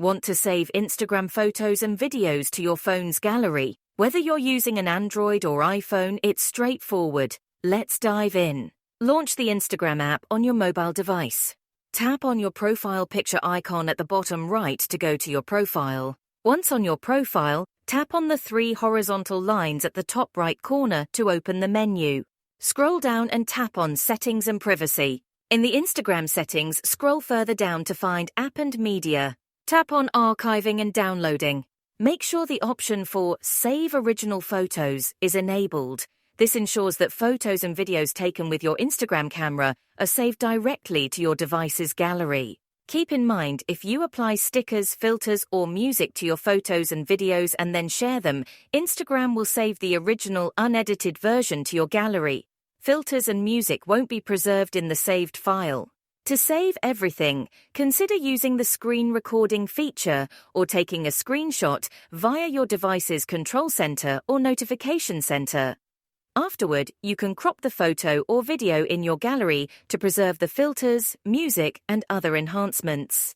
Want to save Instagram photos and videos to your phone's gallery? Whether you're using an Android or iPhone, it's straightforward. Let's dive in. Launch the Instagram app on your mobile device. Tap on your profile picture icon at the bottom right to go to your profile. Once on your profile, tap on the 3 horizontal lines at the top right corner to open the menu. Scroll down and tap on Settings and Privacy. In the Instagram settings, scroll further down to find App and Media. Tap on Archiving and Downloading. Make sure the option for Save Original Photos is enabled. This ensures that photos and videos taken with your Instagram camera are saved directly to your device's gallery. Keep in mind, if you apply stickers, filters, or music to your photos and videos and then share them, Instagram will save the original unedited version to your gallery. Filters and music won't be preserved in the saved file. To save everything, consider using the screen recording feature or taking a screenshot via your device's control center or notification center. Afterward, you can crop the photo or video in your gallery to preserve the filters, music, and other enhancements.